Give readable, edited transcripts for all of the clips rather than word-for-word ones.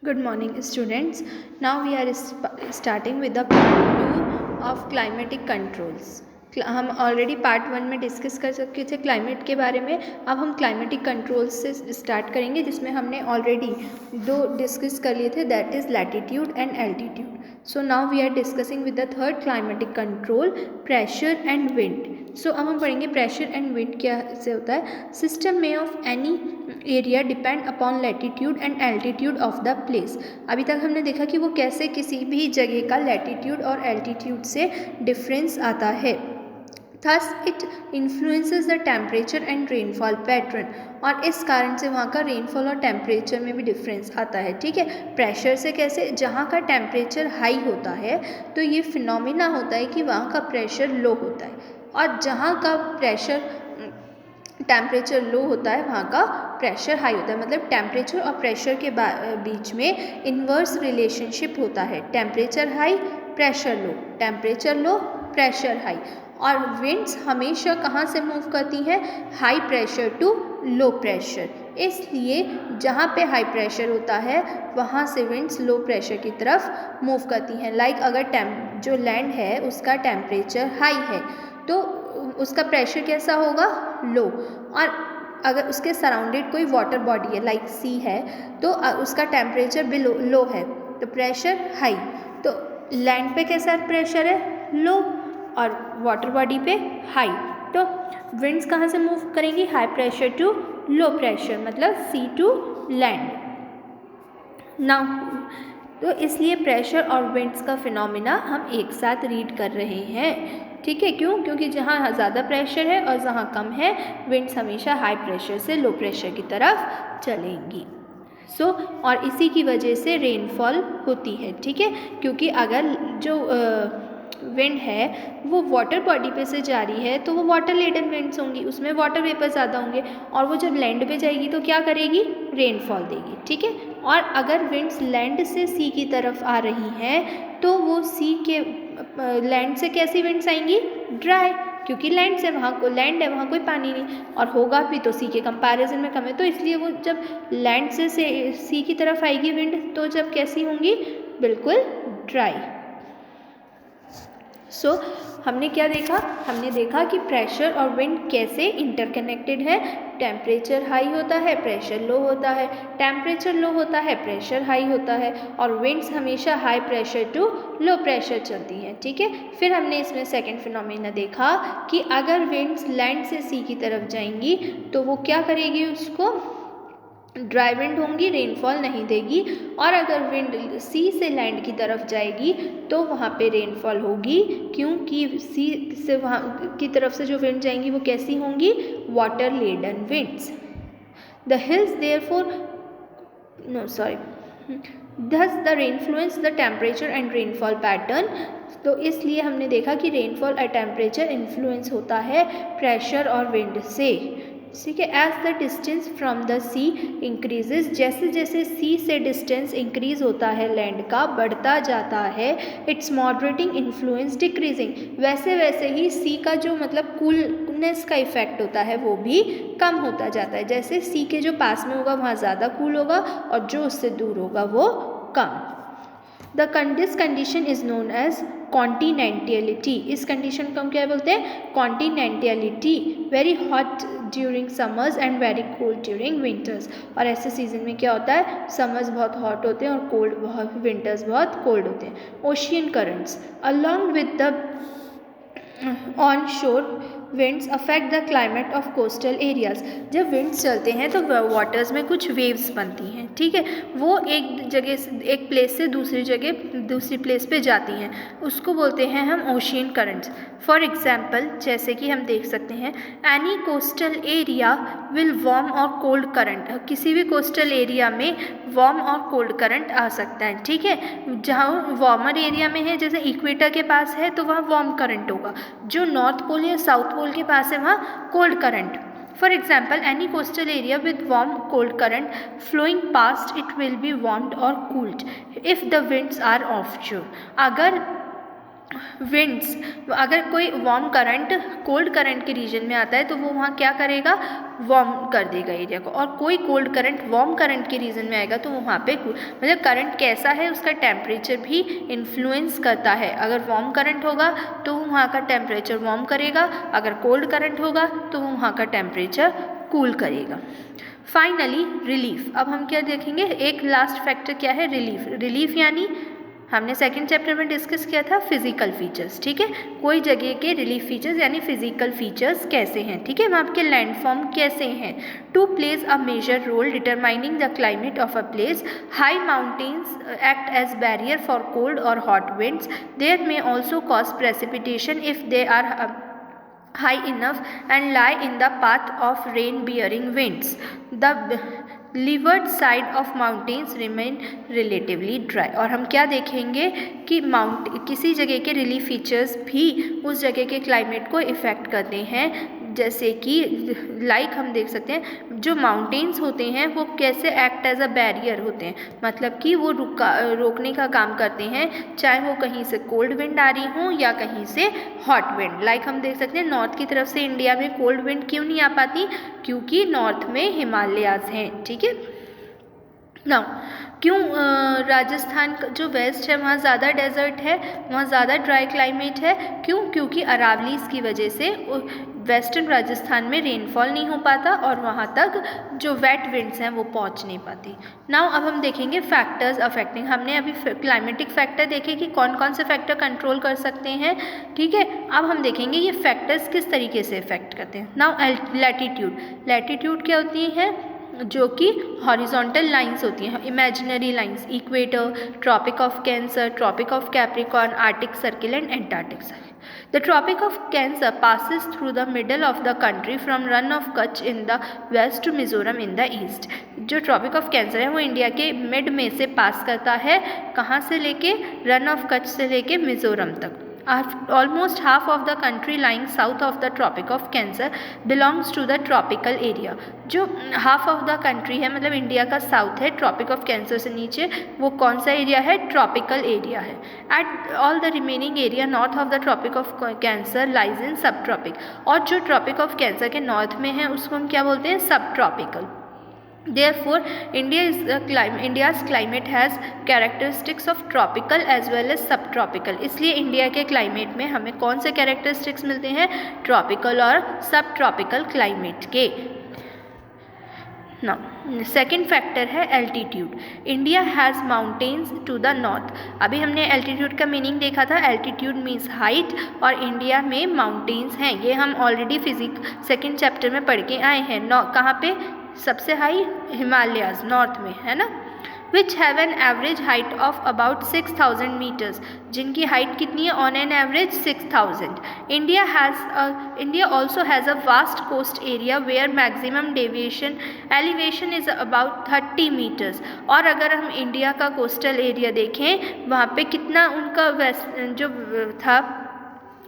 Good morning, students. Now we are starting with the part 2 of climatic controls. हम already part 1 में discuss कर चुके थे climate के बारे में. अब हम क्लाइमेटिक कंट्रोल्स से स्टार्ट करेंगे, जिसमें हमने ऑलरेडी दो डिस्कस कर लिए थे, that is latitude and altitude. So now we are discussing with the third climatic control, pressure and wind. So अब हम पढ़ेंगे प्रेशर एंड विंड क्या से होता है. सिस्टम में of any area depend upon latitude and altitude of the place. अभी तक हमने देखा कि वो कैसे किसी भी जगह का लैटिट्यूड और एल्टीट्यूड से डिफरेंस आता है. Thus it influences the temperature and rainfall pattern. और इस कारण से वहाँ का रेनफॉल और टेम्परेचर में भी डिफरेंस आता है. ठीक है, प्रेशर से कैसे, जहाँ का टेम्परेचर हाई होता है तो ये फिनोमिना होता है कि वहाँ का प्रेशर लो होता है, और जहाँ का टेम्परेचर लो होता है वहाँ का प्रेशर हाई होता है. मतलब टेम्परेचर और प्रेशर के बीच में इन्वर्स रिलेशनशिप होता है. Temperature high, pressure low, temperature low, pressure high. और विंड्स हमेशा कहाँ से मूव करती हैं, high pressure to low pressure. इसलिए जहाँ पे हाई प्रेशर होता है वहाँ से विंड्स लो प्रेशर की तरफ मूव करती हैं. लाइक अगर जो लैंड है उसका टेम्परेचर हाई है तो उसका प्रेशर कैसा होगा, लो. और अगर उसके सराउंडेड कोई वाटर बॉडी है लाइक सी है तो उसका टेम्परेचर बिलो लो है तो प्रेशर हाई. तो लैंड पे कैसा प्रेशर है, लो, और वाटर बॉडी पे हाई. तो विंड्स कहाँ से मूव करेंगी, high pressure to low pressure, मतलब सी टू लैंड. नाउ तो इसलिए प्रेशर और विंड्स का फिनोमिना हम एक साथ रीड कर रहे हैं. ठीक है, क्यों, क्योंकि जहाँ ज़्यादा प्रेशर है और जहाँ कम है विंड्स हमेशा हाई प्रेशर से लो प्रेशर की तरफ चलेंगी. और इसी की वजह से रेनफॉल होती है. ठीक है, क्योंकि अगर जो विंड है वो वाटर बॉडी पे से जा रही है तो वो वाटर लेडन विंड्स होंगी, उसमें वाटर वेपर ज़्यादा होंगे, और वो जब लैंड पे जाएगी तो क्या करेगी, रेनफॉल देगी. ठीक है, और अगर विंड्स लैंड से सी की तरफ आ रही हैं तो वो सी के लैंड से कैसी विंड्स आएंगी, ड्राई, क्योंकि लैंड से वहाँ को लैंड है, वहाँ कोई पानी नहीं, और होगा भी तो सी के कंपैरिजन में कम है. तो इसलिए वो जब लैंड से सी की तरफ आएगी विंड तो जब कैसी होंगी, बिल्कुल ड्राई. हमने क्या देखा, हमने देखा कि प्रेशर और विंड कैसे इंटरकनेक्टेड है. टेम्परेचर हाई होता है, प्रेशर लो होता है, टेम्परेचर लो होता है, प्रेशर हाई होता है, और विंड्स हमेशा high pressure to low pressure चलती हैं. ठीक है, फिर हमने इसमें सेकंड फिनोमेना देखा कि अगर विंड्स लैंड से सी की तरफ जाएंगी तो वो क्या करेगी, उसको ड्राई विंड होंगी, रेनफॉल नहीं देगी. और अगर विंड सी से लैंड की तरफ जाएगी तो वहाँ पे रेनफॉल होगी, क्योंकि सी से वहाँ की तरफ से जो विंड जाएंगी वो कैसी होंगी, water laden winds. The hills therefore thus the influence the temperature and rainfall pattern. तो इसलिए हमने देखा कि रेनफॉल और टेम्परेचर इन्फ्लुएंस होता है प्रेशर और विंड से. ठीक है, as the distance from the sea increases, जैसे जैसे सी से डिस्टेंस इंक्रीज होता है लैंड का, बढ़ता जाता है, इट्स मॉडरेटिंग इन्फ्लुएंस डिक्रीजिंग, वैसे वैसे ही सी का जो मतलब कूलनेस का इफेक्ट होता है वो भी कम होता जाता है. जैसे सी के जो पास में होगा वहाँ ज़्यादा कूल होगा और जो उससे दूर होगा वो कम. This condition is known as continentality. इस कंडीशन को हम क्या बोलते हैं, continentality. Very hot during summers and very cold during winters. और ऐसे सीजन में क्या होता है, समर्स बहुत हॉट होते हैं और कोल्ड बहुत, विंटर्स बहुत कोल्ड होते हैं. Ocean currents along with the on शोर winds affect the climate of coastal areas. जब विंड्स चलते हैं तो वाटर्स में कुछ वेव्स बनती हैं. ठीक है, वो एक जगह से, एक प्लेस से दूसरी जगह, दूसरी प्लेस पे जाती हैं, उसको बोलते हैं हम ओशियन करंट्स. फॉर एग्जाम्पल, जैसे कि हम देख सकते हैं, any coastal area will warm और कोल्ड करंट. किसी भी कोस्टल एरिया में वार्म और कोल्ड करंट आ सकता है. ठीक है, जहाँ वार्मर एरिया में है, जैसे इक्वेटर के पास है तो वहाँ वार्म करंट होगा, जो नॉर्थ पोल या साउथ पोल के पास है वहाँ cold current. For example, any coastal area with warm cold current flowing past it will be warmed और cooled if the winds are offshore. अगर विंड्स, अगर कोई वार्म करंट कोल्ड करंट के region में आता है तो वो वहाँ क्या करेगा, वार्म कर देगा एरिया को, और कोई कोल्ड करंट वार्म करंट के रीजन में आएगा तो वो वहाँ पे मतलब करंट कैसा है उसका टेम्परेचर भी इन्फ्लुएंस करता है। अगर वार्म करंट होगा तो वहाँ का टेम्परेचर वार्म करेगा, अगर कोल्ड करंट होगा तो वो वहाँ का टेम्परेचर कूल करेगा। फाइनली रिलीफ, अब हम क्या देखेंगे, एक लास्ट फैक्टर क्या है, रिलीफ। रिलीफ यानी हमने सेकंड चैप्टर में डिस्कस किया था फिजिकल फीचर्स, ठीक है, कोई जगह के रिलीफ फीचर्स यानी फिजिकल फीचर्स कैसे हैं, ठीक है, वहाँ के लैंडफॉर्म कैसे हैं। To plays a major role determining the climate of a place, high mountains act as barrier for cold और hot winds, there may also cause precipitation if they are high enough and lie in the path of rain bearing winds. The leeward side of mountains remain relatively dry। और हम क्या देखेंगे कि किसी जगह के relief features भी उस जगह के क्लाइमेट को इफ़ेक्ट करते हैं, जैसे कि लाइक हम देख सकते हैं जो माउंटेन्स होते हैं वो कैसे एक्ट एज अ बैरियर होते हैं, मतलब कि वो रोकने का काम करते हैं, चाहे वो कहीं से कोल्ड विंड आ रही हो या कहीं से हॉट विंड। लाइक हम देख सकते हैं नॉर्थ की तरफ से इंडिया में कोल्ड विंड क्यों नहीं आ पाती, क्योंकि नॉर्थ में हिमालयाज हैं, ठीक है ना। क्यों राजस्थान जो वेस्ट है वहाँ ज़्यादा डेजर्ट है, वहाँ ज़्यादा ड्राई क्लाइमेट है, क्यों, क्योंकि अरावलीज की वजह से वेस्टर्न राजस्थान में रेनफॉल नहीं हो पाता और वहाँ तक जो वेट विंड्स हैं वो पहुँच नहीं पाती। नाउ अब हम देखेंगे फैक्टर्स अफेक्टिंग, हमने अभी क्लाइमेटिक फैक्टर देखे कि कौन कौन से फैक्टर कंट्रोल कर सकते हैं, ठीक है। अब हम देखेंगे ये फैक्टर्स किस तरीके से इफेक्ट करते हैं। नाउ लैटिट्यूड, लैटिट्यूड क्या होती है, जो कि हॉरिजॉन्टल लाइंस होती हैं, imaginary lines, equator, Tropic of Cancer, Tropic of Capricorn, Arctic Circle and Antarctic Circle. The Tropic of Cancer passes through the middle of the country from Run of Kutch in the west to Mizoram in the east। जो Tropic of cancer है वो India के mid में से पास करता है, कहाँ से लेके, रन ऑफ कच्छ से लेके मिजोरम तक। Almost half of the country lying south of the Tropic of Cancer belongs to the tropical area। जो हाफ ऑफ द कंट्री है, मतलब इंडिया का साउथ है, ट्रॉपिक ऑफ कैंसर से नीचे, वो कौन सा एरिया है, ट्रॉपिकल एरिया है। At all the remaining area north of the Tropic of Cancer lies in subtropic, और जो ट्रॉपिक ऑफ कैंसर के नॉर्थ में है उसको हम क्या बोलते हैं, subtropical. Therefore, India's climate has characteristics of tropical as well as subtropical। इसलिए इंडिया के क्लाइमेट में हमें कौन से कैरेक्टरिस्टिक्स मिलते हैं, ट्रॉपिकल और सब ट्रॉपिकल क्लाइमेट के। नाउ सेकेंड फैक्टर है altitude. India has mountains to the north. अभी हमने एल्टीट्यूड का मीनिंग देखा था, एल्टीट्यूड मीन्स हाइट, और इंडिया में माउंटेन्स हैं, ये हम ऑलरेडी सेकेंड चैप्टर में पढ़ के आए हैं। कहाँ पे सबसे हाई, हिमालयाज नॉर्थ में है ना, which have an average height of about 6000 metres, जिनकी हाइट कितनी है, on an average 6000। India also has a vast coast area where maximum elevation is about 30 metres. और अगर हम इंडिया का कोस्टल एरिया देखें, वहाँ पे कितना उनका जो था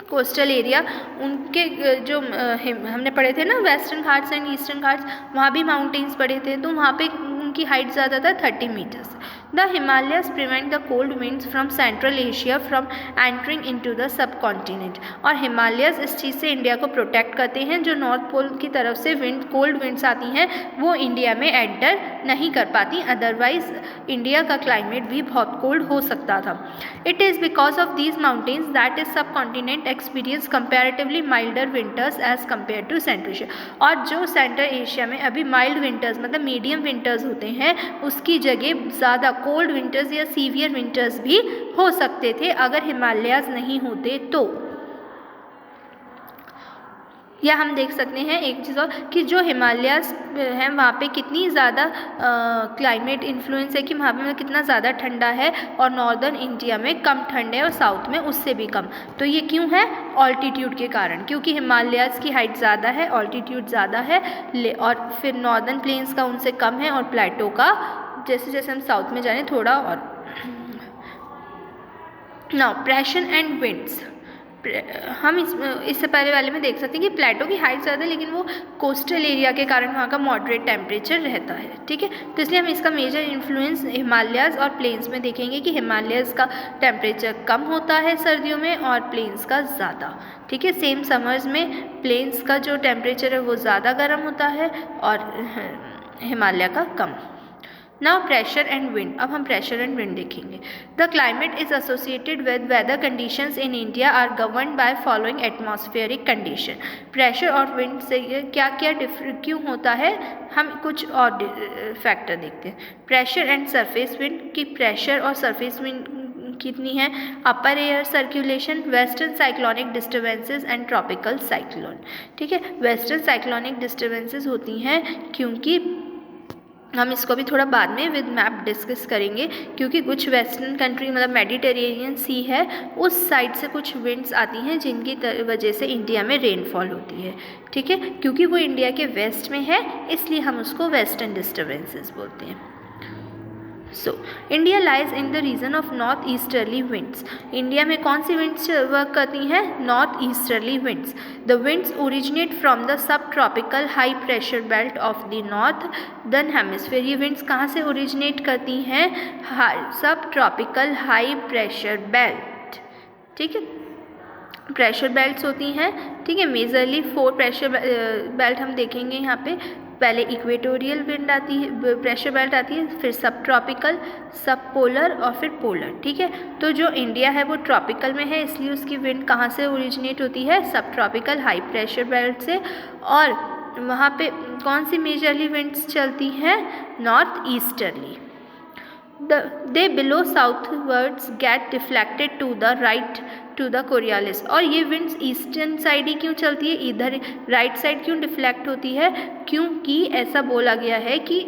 कोस्टल एरिया, उनके जो हमने पढ़े थे ना western Ghats and eastern Ghats, वहाँ भी माउंटेन्स पढ़े थे, तो वहाँ पे उनकी हाइट ज़्यादा था 30 metres. The Himalayas prevent the cold winds from Central Asia from entering into the subcontinent. और हिमालयस इस चीज़ से इंडिया को प्रोटेक्ट करते हैं, जो नॉर्थ पोल की तरफ से कोल्ड विंड्स आती हैं वो इंडिया में एंटर नहीं कर पाती, अदरवाइज इंडिया का क्लाइमेट भी बहुत कोल्ड हो सकता था। It is because of these mountains that is subcontinent experience comparatively milder winters as compare to Central Asia. और जो सेंट्रल एशिया में अभी माइल्ड विंटर्स मतलब मीडियम विंटर्स होते हैं, उसकी जगह ज़्यादा कोल्ड विंटर्स या सीवियर विंटर्स भी हो सकते थे अगर हिमालयाज नहीं होते तो। या हम देख सकते हैं एक चीज़ और कि जो हिमालयाज हैं वहाँ पे कितनी ज़्यादा क्लाइमेट इन्फ्लुएंस है कि वहाँ पे कितना ज़्यादा ठंडा है, और नॉर्दर्न इंडिया में कम ठंड है और साउथ में उससे भी कम। तो ये क्यों है, ऑल्टीट्यूड के कारण, क्योंकि हिमालयाज की हाइट ज़्यादा है, ऑल्टीट्यूड ज़्यादा है, और फिर नॉर्दर्न प्लेन्स का उनसे कम है, और प्लेटो का जैसे जैसे हम साउथ में जाएँ थोड़ा और। Now pressure and winds. हम इससे पहले वाले में देख सकते हैं कि प्लेटो की हाइट ज़्यादा है, लेकिन वो कोस्टल एरिया के कारण वहाँ का मॉडरेट टेम्परेचर रहता है, ठीक है। तो इसलिए हम इसका मेजर इन्फ्लुएंस हिमालयाज़ और प्लेन्स में देखेंगे कि हिमालयाज़ का टेम्परेचर कम होता है सर्दियों में और प्लेन्स का ज़्यादा, ठीक है। सेम समर्स में प्लेन्स का जो टेम्परेचर है वो ज़्यादा गर्म होता है और हिमालय का कम। नाउ प्रेशर एंड विंड, अब हम प्रेशर एंड विंड देखेंगे। The climate is associated with weather conditions in India are govern by following atmospheric condition. Pressure और विंड से क्या क्या क्यों होता है, हम कुछ और फैक्टर देखते हैं। प्रेशर एंड सरफेस विंड की प्रेशर और सरफेस विंड कितनी है, अपर air circulation, western cyclonic disturbances and tropical cyclone, ठीक है। वेस्टर्न साइक्लोनिक डिस्टर्बेंसेस होती हैं क्योंकि हम इसको भी थोड़ा बाद में विद मैप डिस्कस करेंगे, क्योंकि कुछ वेस्टर्न कंट्री मतलब मेडिटेरेनियन सी है उस साइड से कुछ विंड्स आती हैं जिनकी वजह से इंडिया में रेनफॉल होती है, ठीक है। क्योंकि वो इंडिया के वेस्ट में है इसलिए हम उसको वेस्टर्न डिस्टर्बेंसेस बोलते हैं। So India lies in the region of north easterly winds. India में कौन सी विंड्स वर्क करती हैं, north easterly winds. The winds originate from the सब tropical high pressure belt of the northern hemisphere. ये winds कहाँ से ओरिजिनेट करती हैं, subtropical high pressure belt, ठीक है। प्रेशर बेल्ट्स होती हैं, ठीक है। मेजरली 4 प्रेशर बेल्ट हम देखेंगे यहाँ पे। पहले इक्वेटोरियल विंड आती है, प्रेशर बेल्ट आती है, फिर सब ट्रॉपिकल, सब पोलर और फिर पोलर, ठीक है। तो जो इंडिया है वो ट्रॉपिकल में है इसलिए उसकी विंड कहाँ से ओरिजिनेट होती है, sub tropical high pressure belt से। और वहाँ पे कौन सी मेजरली विंड्स चलती हैं, north easterly. They blow southwards get deflected to the right to the Coriolis. और ये विंड्स ईस्टर्न साइड ही क्यों चलती है, इधर राइट साइड क्यों डिफ्लेक्ट होती है, क्योंकि ऐसा बोला गया है कि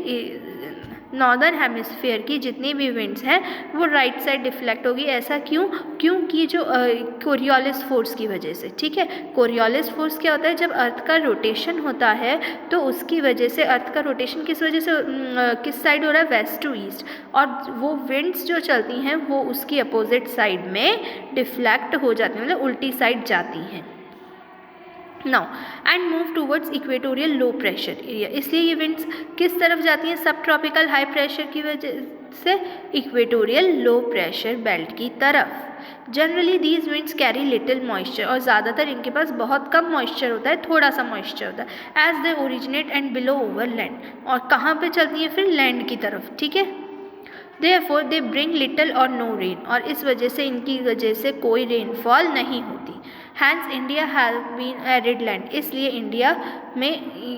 नॉर्दर्न हेमिस्फीयर की जितनी भी विंड्स हैं वो राइट साइड डिफ्लेक्ट होगी। ऐसा क्यों, क्योंकि जो कोरियोलिस फोर्स की वजह से, ठीक है। कोरियोलिस फोर्स क्या होता है, जब अर्थ का रोटेशन होता है तो उसकी वजह से, अर्थ का रोटेशन किस वजह से किस साइड हो रहा है, वेस्ट टू ईस्ट, और वो विंड्स जो चलती हैं वो उसकी अपोजिट साइड में डिफ्लेक्ट हो जाती हैं, मतलब उल्टी साइड जाती हैं। Now and move towards equatorial low pressure area. इसलिए ये विंड्स किस तरफ जाती हैं, सब ट्रॉपिकल हाई प्रेशर की वजह से इक्वेटोरियल लो प्रेशर बेल्ट की तरफ। Generally these winds carry little moisture, और ज़्यादातर इनके पास बहुत कम मॉइस्चर होता है, थोड़ा सा मॉइस्चर होता है। As they originate and blow over land, और कहाँ पे चलती हैं फिर, लैंड की तरफ, ठीक है। Therefore they bring little or no rain, और इस वजह से, इनकी वजह से कोई रेनफॉल नहीं होती। Hence India has been arid land, इसलिए इंडिया में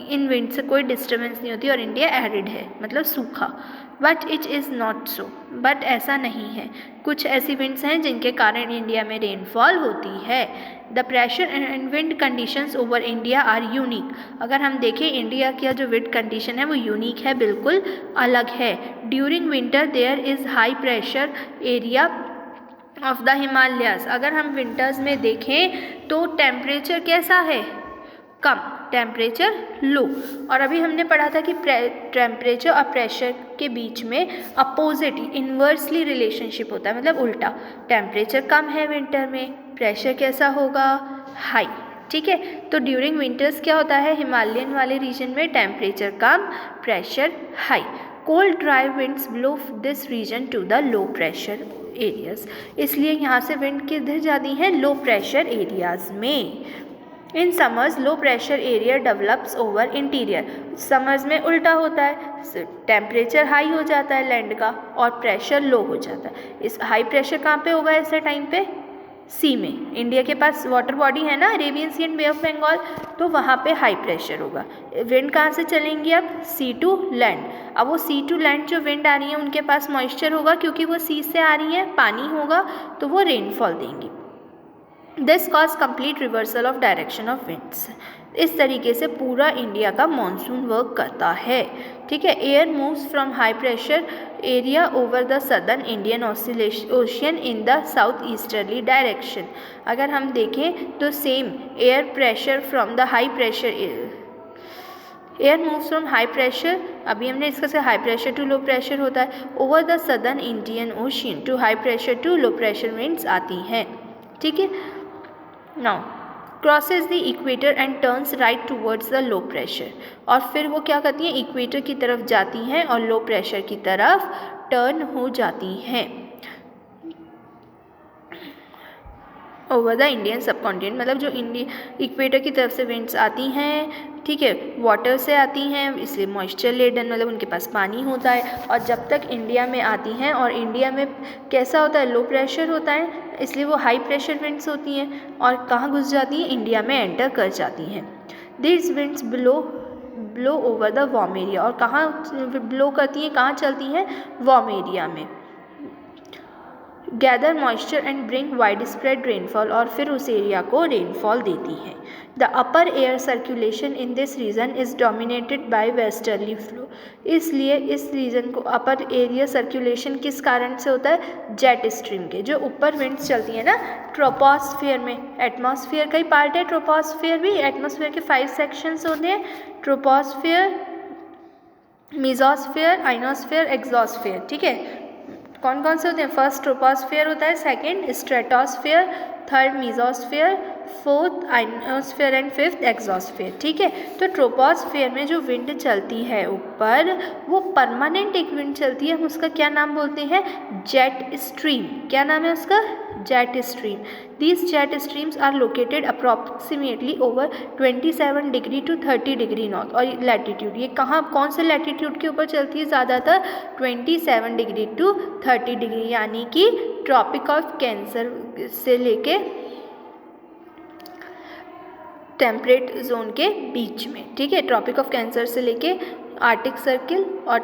इन विंड से कोई डिस्टर्बेंस नहीं होती और इंडिया एरिड है, मतलब सूखा। But it is not so, but ऐसा नहीं है। कुछ ऐसी विंड्स हैं जिनके कारण इंडिया में रेनफॉल होती है। The pressure and wind conditions over India are unique. अगर हम देखें इंडिया की जो विंड कंडीशन है वो यूनिक है, बिल्कुल अलग है। During winter there is high pressure area of the Himalayas. अगर हम विंटर्स में देखें तो टेम्परेचर कैसा है, कम, टेम्परेचर लो। और अभी हमने पढ़ा था कि टेम्परेचर और प्रेशर के बीच में अपोजिट, इन्वर्सली रिलेशनशिप होता है, मतलब उल्टा। टेम्परेचर कम है विंटर में, प्रेशर कैसा होगा, हाई, ठीक है। तो ड्यूरिंग विंटर्स क्या होता है, हिमालयन वाले रीजन में टेम्परेचर कम, pressure high. Cold dry winds blow this region to the low pressure areas. इसलिए यहाँ से विंड किधर जाती हैं, लो प्रेशर एरियाज में। In summers low pressure area develops over interior. Summers में उल्टा होता है, टेम्परेचर हाई हो जाता है लैंड का और प्रेशर लो हो जाता है। इस हाई प्रेशर कहाँ पे होगा ऐसे टाइम पे, सी में। इंडिया के पास वाटर बॉडी है ना, Arabian sea and bay of Bengal, तो वहाँ पे हाई प्रेशर होगा। विंड कहाँ से चलेंगी अब, सी टू लैंड। अब वो सी टू लैंड जो विंड आ रही है उनके पास मॉइस्चर होगा, क्योंकि वो सी से आ रही है, पानी होगा तो वो रेनफॉल देंगी। This cause complete reversal of direction of winds. इस तरीके से पूरा इंडिया का मानसून वर्क करता है, ठीक है। Air moves from high pressure area over the southern Indian ocean in the south easterly direction. अगर हम देखें तो same air pressure from the high pressure, air moves from high pressure, अभी हमने इसका से high pressure to low pressure होता है, over the southern Indian ocean to high pressure to low pressure winds आती हैं, ठीक है। Now crosses the equator and turns right towards the low pressure, और फिर वो क्या करती हैं, इक्वेटर की तरफ जाती हैं और लो प्रेशर की तरफ टर्न हो जाती हैं ओवर द इंडियन सबकॉन्टिनेंट। मतलब जो इक्वेटर की तरफ से विंड्स आती हैं, ठीक है, वाटर से आती हैं, इसलिए मॉइस्चर लेडन, मतलब उनके पास पानी होता है, और जब तक इंडिया में आती हैं, और इंडिया में कैसा होता है, लो प्रेशर होता है, इसलिए वो हाई प्रेशर विंड्स होती हैं, और कहाँ घुस जाती हैं, इंडिया में एंटर कर जाती हैं। This winds blow over the warm area, और कहाँ ब्लो करती हैं, कहाँ चलती हैं, वार्म एरिया में। Gather moisture and bring wide spread rainfall, और फिर उस एरिया को रेनफॉल देती हैं। The upper air circulation in this region is dominated by westerly flow, इसलिए इस रीजन को अपर एरिया सर्कुलेशन किस कारण से होता है, जेट स्ट्रीम के, जो ऊपर विंड्स चलती है ना ट्रोपोस्फियर में, एटमॉस्फेयर का ही पार्ट है ट्रोपोस्फियर भी, एटमॉस्फेयर के 5 सेक्शंस होते हैं, ट्रोपोस्फियर, मेसोस्फियर, आइनोस्फियर, एक्सोस्फियर, ठीक है। कौन कौन से होते हैं, फर्स्ट ट्रोपोस्फियर होता है, second stratosphere, third mesosphere, fourth ionosphere and fifth exosphere, ठीक है। तो ट्रोपोस्फियर में जो विंड चलती है ऊपर, वो परमानेंट एक विंड चलती है, हम उसका क्या नाम बोलते हैं, जेट स्ट्रीम। क्या नाम है उसका, jet stream. These jet streams are located approximately over 27 degree to 30 degree north, और लैटिट्यूड, ये कहाँ, कौन से लैटिट्यूड के ऊपर चलती है ज़्यादातर, 27 डिग्री टू 30 डिग्री, यानी कि ट्रॉपिक ऑफ कैंसर से लेके टेम्परेट जोन के बीच में, ठीक है, ट्रॉपिक ऑफ कैंसर से लेके आर्टिक सर्किल, और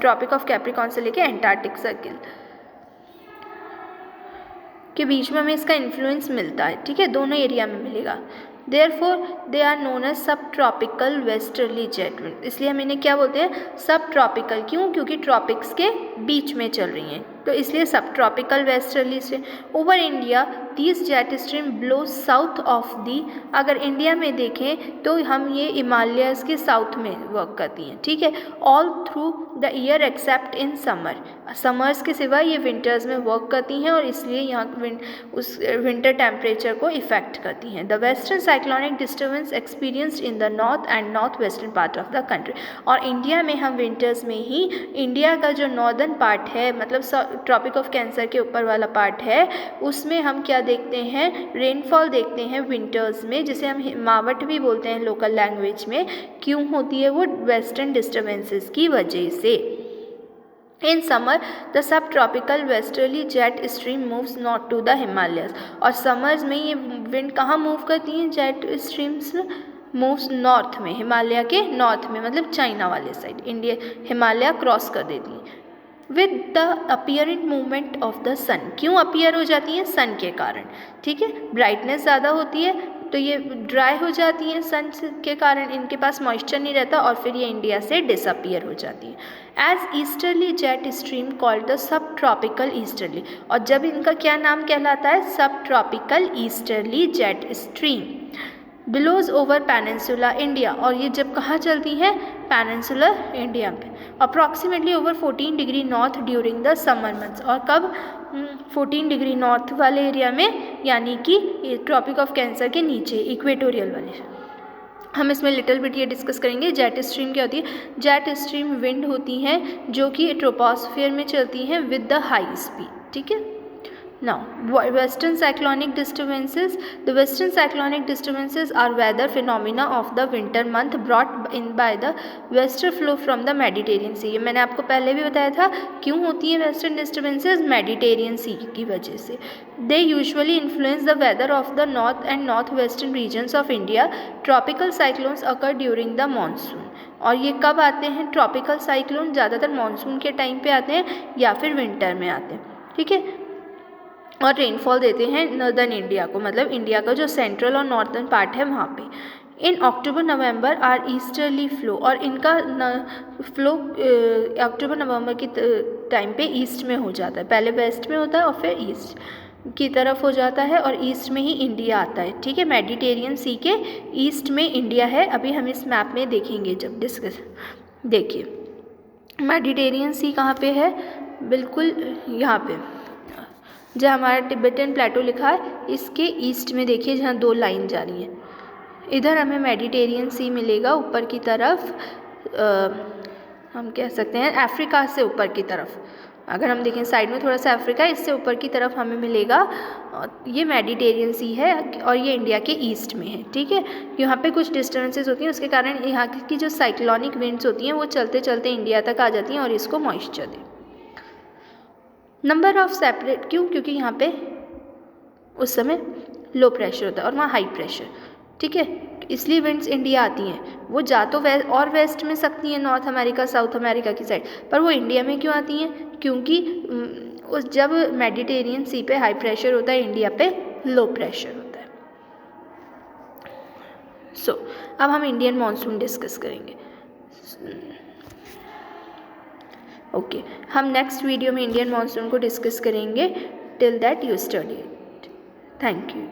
ट्रॉपिक ऑफ कैप्रिकॉर्न से लेके एंटार्क्टिक सर्किल के बीच में हमें इसका इन्फ्लुएंस मिलता है, ठीक है, दोनों एरिया में मिलेगा। Therefore they are known as sub tropical westerly jet wind, इसलिए हम इन्हें क्या बोलते हैं, सब ट्रॉपिकल, क्यों, क्योंकि ट्रॉपिक्स के बीच में चल रही हैं, तो इसलिए सब ट्रॉपिकल वेस्टर्ली से। Over India these jet stream blow south of the, अगर इंडिया में देखें तो हम ये हिमालयस के साउथ में वर्क करती हैं, ठीक है, all through the year accept in summer, summers के सिवा ये विंटर्स में वर्क करती हैं, और इसलिए यहाँ उस विंटर टेम्परेचर को इफेक्ट करती हैं। The western cyclonic disturbance experienced in the north and north western part of the country, और इंडिया में हम विंटर्स में ही, इंडिया का जो नॉर्दर्न पार्ट है, मतलब ट्रॉपिक ऑफ कैंसर के ऊपर वाला पार्ट है, उसमें हम क्या देखते हैं, रेनफॉल देखते हैं विंटर्स में, जिसे हम हिमावट भी बोलते हैं लोकल लैंग्वेज में। क्यों होती है वो, वेस्टर्न डिस्टर्बेंसेस की वजह से। इन समर द सब tropical westerly jet stream moves north to the Himalayas, और समर्स में ये विंड कहाँ मूव करती हैं, जेट स्ट्रीम्स मूव्स नॉर्थ में, हिमालय के नॉर्थ में, मतलब चाइना वाले साइड, इंडिया हिमालय क्रॉस कर देती हैं। With the apparent movement of the sun, क्यों अपीयर हो जाती हैं, सन के कारण, ठीक है, ब्राइटनेस ज़्यादा होती है तो ये ड्राई हो जाती हैं सन के कारण, इनके पास मॉइस्चर नहीं रहता, और फिर ये इंडिया से डिसअपीयर हो जाती है। As easterly jet stream called the सब ट्रॉपिकल ईस्टर्ली, और जब इनका क्या नाम कहलाता है, sub tropical easterly jet stream, blows over peninsula India, और ये जब कहाँ चलती हैं, पेनिनसुलर इंडिया पे, approximately over 14 degree north during the summer months, और कब, 14 डिग्री नॉर्थ वाले एरिया में, यानी कि ट्रॉपिक ऑफ कैंसर के नीचे, इक्वेटोरियल वाले। हम इसमें लिटिल बिट ये डिस्कस करेंगे, जेट स्ट्रीम क्या होती है। जेट स्ट्रीम विंड होती हैं जो कि ट्रोपोस्फियर में चलती हैं विद द हाई स्पीड, ठीक है। Now, western cyclonic disturbances. The western cyclonic disturbances are weather phenomena of the winter month brought in by the western flow from the Mediterranean Sea. ये मैंने आपको पहले भी बताया था, क्यों होती है western disturbances, Mediterranean Sea की वजह से। They usually influence the weather of the north and northwestern regions of India. Tropical cyclones occur during the monsoon. और ये कब आते हैं, ट्रॉपिकल साइक्लोन ज़्यादातर मानसून के टाइम पे आते हैं या फिर विंटर में आते हैं, ठीक है, और रेनफॉल देते हैं नॉर्दर्न इंडिया को, मतलब इंडिया का जो सेंट्रल और नॉर्थर्न पार्ट है वहाँ पे। इन अक्टूबर नवंबर आर ईस्टर्ली फ्लो, और इनका फ्लो अक्टूबर नवंबर की टाइम पे ईस्ट में हो जाता है, पहले वेस्ट में होता है और फिर ईस्ट की तरफ हो जाता है, और ईस्ट में ही इंडिया आता है, ठीक है, मेडिटेरियन सी के ईस्ट में इंडिया है। अभी हम इस मैप में देखेंगे जब डिस्कस, देखिए मेडिटेरियन सी कहाँ पे है, बिल्कुल यहाँ पे, जहाँ हमारा तिब्बतन प्लेटो लिखा है इसके ईस्ट में देखिए जहाँ 2 लाइन जा रही हैं, इधर हमें मेडिटेरियन सी मिलेगा ऊपर की तरफ, हम कह सकते हैं अफ्रीका से ऊपर की तरफ। अगर हम देखें साइड में थोड़ा सा अफ्रीका, इससे ऊपर की तरफ हमें मिलेगा ये मेडिटेरियन सी है और ये इंडिया के ईस्ट में है। ठीक है, यहाँ पे कुछ डिस्टर्बेंसेस होती हैं, उसके कारण यहाँ की जो साइक्लोनिक विंड्स होती हैं वो चलते चलते इंडिया तक आ जाती हैं और इसको moisture they. Number of separate, क्योंकि यहाँ पे उस समय लो प्रेशर होता है और वहाँ हाई प्रेशर। ठीक है, इसलिए विंड्स इंडिया आती हैं। वो जा तो वेस्ट में सकती हैं, नॉर्थ अमेरिका साउथ अमेरिका की साइड, पर वो इंडिया में क्यों आती हैं? क्योंकि उस जब मेडिटेरियन सी पे हाई प्रेशर होता है, इंडिया पे लो प्रेशर होता है। अब हम इंडियन मॉनसून डिस्कस करेंगे। ओके, हम नेक्स्ट वीडियो में इंडियन मॉनसून को डिस्कस करेंगे। Till that you study it. Thank you.